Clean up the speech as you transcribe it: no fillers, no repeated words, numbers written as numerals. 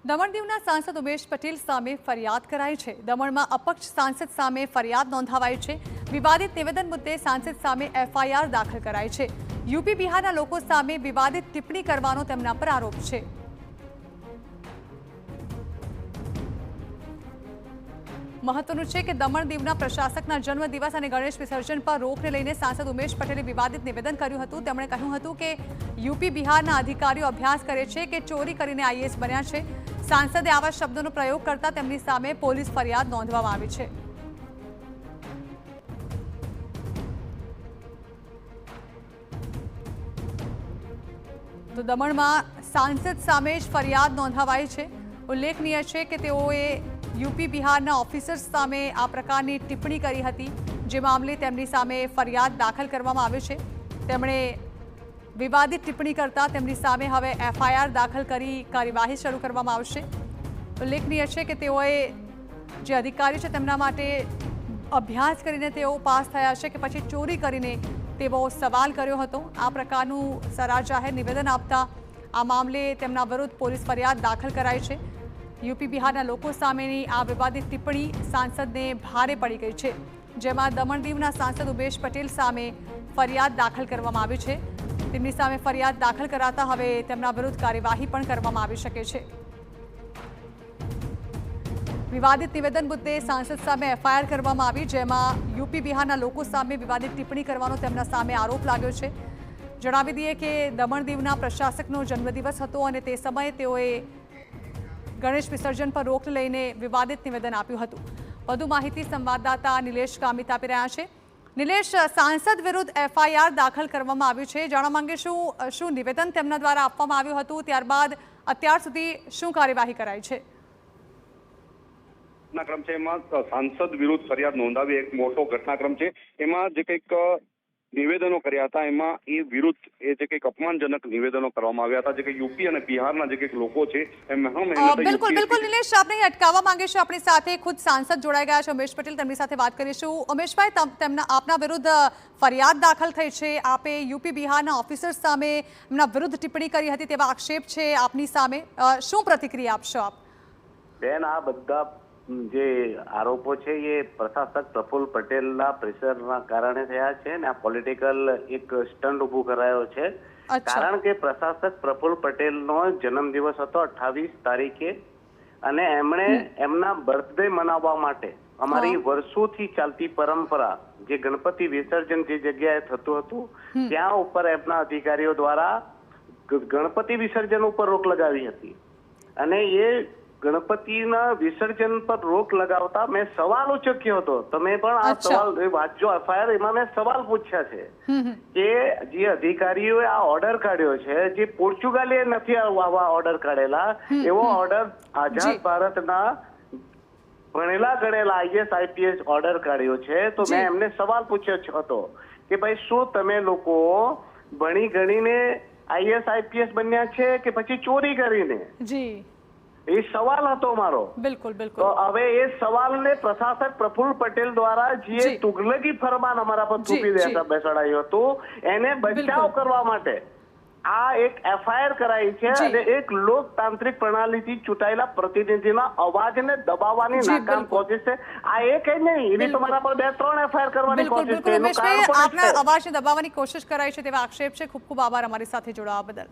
દમણ-દીવના સાંસદ ઉમેશ પટેલ સામે ફરિયાદ કરાઈ છે। દમણમાં અપક્ષ સાંસદ સામે ફરિયાદ નોંધાવાઈ છે। વિવાદિત નિવેદન મુદ્દે સાંસદ સામે એફઆઈઆર દાખલ કરાઈ છે। યુપી બિહારના લોકો સામે વિવાદિત ટિપ્પણી કરવાનો તેમના પર આરોપ છે। મહત્વનું છે કે દમણ-દીવના પ્રશાસકના જન્મદિવસ અને ગણેશ વિસર્જન પર રોકને લઈને સાંસદ ઉમેશ પટેલે વિવાદિત નિવેદન કર્યું હતું। તેમણે કહ્યું હતું કે યુપી બિહારના અધિકારીઓ અભ્યાસ કરે છે કે ચોરી કરીને આઈએએસ બન્યા છે। સાંસદે આવા શબ્દોનો પ્રયોગ કરતા તેમની સામે પોલીસ ફરિયાદ નોંધવામાં આવી છે। તો દમણમાં સાંસદ સામે જ ફરિયાદ નોંધાવાઈ છે। ઉલ્લેખનીય છે કે તેઓએ યુપી બિહારના ઓફિસર્સ સામે આ પ્રકારની ટિપ્પણી કરી હતી, જે મામલે તેમની સામે ફરિયાદ દાખલ કરવામાં આવી છે। તેમણે વિવાદિત ટિપ્પણી કરતા તેમની સામે હવે એફઆઈઆર દાખલ કરી કાર્યવાહી શરૂ કરવામાં આવશે। ઉલ્લેખનીય છે કે તેઓએ જે અધિકારી છે તેમના માટે અભ્યાસ કરીને તેઓ પાસ થયા છે કે પછી ચોરી કરીને તેવો સવાલ કર્યો હતો। આ પ્રકારનું સરા જાહેર નિવેદન આપતા આ મામલે તેમના વિરુદ્ધ પોલીસ ફરિયાદ દાખલ કરાઈ છે। યુપી બિહારના લોકો સામેની આ વિવાદિત ટિપ્પણી સાંસદને ભારે પડી ગઈ છે, જેમાં દમણ-દીવના સાંસદ ઉમેશ પટેલ સામે ફરિયાદ દાખલ કરવામાં આવી છે। તેમની સામે ફરિયાદ દાખલ કરાતા હવે તેમના વિરુદ્ધ કાર્યવાહી પણ કરવામાં આવી શકે છે। વિવાદિત નિવેદન મુદ્દે સાંસદ સામે એફઆઈઆર કરવામાં આવી, જેમાં યુપી બિહારના લોકો સામે વિવાદિત ટિપ્પણી કરવાનો તેમના સામે આરોપ લાગ્યો છે। જણાવી દઈએ કે દમણ-દીવના પ્રશાસકનો જન્મદિવસ હતો અને તે સમયે તેઓએ ગણેશ વિસર્જન પર રોક લઈને વિવાદિત નિવેદન આપ્યું હતું। વધુ માહિતી સંવાદદાતા નિલેશ કામિત આપી રહ્યા છે। નિલેશ, સાંસદ વિરુદ્ધ એફઆઈઆર દાખલ કરવામાં આવ્યું છે। જાણવા માંગે શું નિવેદન તેમના દ્વારા આપવામાં આવ્યું હતું, ત્યારબાદ અત્યાર સુધી શું કાર્યવાહી કરાઈ છે? ઘટનાક્રમ છે એમાં સાંસદ વિરુદ્ધ ફરિયાદ નોંધાવી એક મોટો ઘટનાક્રમ છે। એમાં જે કંઈક નિવેદનો કર્યા હતા એમાં એ વિરુદ્ધ એ જે કંઈક અપમાનજનક નિવેદનો કરવામાં આવ્યા હતા, જે કે યુપી અને બિહારના જે કંઈક લોકો છે બિલકુલ નિલેશ, આપણે અટકાવવા માંગીશું। આપણી સાથે ખુદ સાંસદ જોડાઈ ગયા છે ઉમેશ પટેલ, તેમની સાથે વાત કરીશું। ઉમેશભાઈ, આપના વિરુદ્ધ ફરિયાદ દાખલ થઈ છે। આપે યુપી બિહારના ઓફિસર્સ સામે એમના વિરુદ્ધ ટિપ્પણી કરી હતી તેવા આક્ષેપ છે આપની સામે, શું પ્રતિક્રિયા આપશો આપ? બેન, આ બધા જે આરોપો છે એ પ્રશાસક પ્રફુલ્લ પટેલના પ્રેશરના કારણે થયા છે ને આ પોલિટિકલ એક સ્ટન્ટ ઉભું કરાયો છે। કારણ કે પ્રશાસક પ્રફુલ્લ પટેલનો જન્મદિવસ હતો 28 તારીખે અને એમણે એમના બર્થડે મનાવવા માટે અમારી વર્ષોથી ચાલતી પરંપરા જે ગણપતિ વિસર્જન જે જગ્યાએ થતું હતું ત્યાં ઉપર એમના અધિકારીઓ દ્વારા ગણપતિ વિસર્જન ઉપર રોક લગાવી હતી અને એ ગણપતિના વિસર્જન પર રોક લગાવતા મેં સવાલ ઉચક્યો હતો। તમે પણ આ સવાલ વાંચજો એફઆઈઆર, એમાં મેં સવાલ પૂછ્યા છે કે જે અધિકારીઓએ આ ઓર્ડર કાઢ્યો છે, જે પોર્ચુગાલે નથી આવા ઓર્ડર કાઢેલા, એવો ઓર્ડર આઝાદ ભારતના ભણેલા ગણેલા આઈએસ આઈપીએસ ઓર્ડર કાઢ્યો છે। તો મેં એમને સવાલ પૂછ્યો હતો કે ભાઈ શું તમે લોકો ભણી ગણીને આઈએસ આઈપીએસ બન્યા છે કે પછી ચોરી કરીને? એ સવાલ હતો મારો। બિલકુલ તો હવે એ સવાલને પ્રશાસક પ્રફુલ્લ પટેલ દ્વારા જે તુગલકી ફરમાન અમારા પર થૂકી બેસાડાયું હતું એને બચાવ કરવા માટે આ એક એફઆઈઆર કરાઈ છે અને એક લોકતાંત્રિક પ્રણાલીથી ચૂંટાયેલા પ્રતિનિધિના અવાજને દબાવવાની નાકામ કોશિશ છે। આ એક નહીં, એવી તમારા પર 2-3 એફઆઈઆર કરવાની કોશિશ છે। આપના અવાજને દબાવવાની કોશિશ કરાઈ છે તેવા આક્ષેપ છે। ખૂબ ખૂબ આભાર અમારી સાથે જોડાવા બદલ।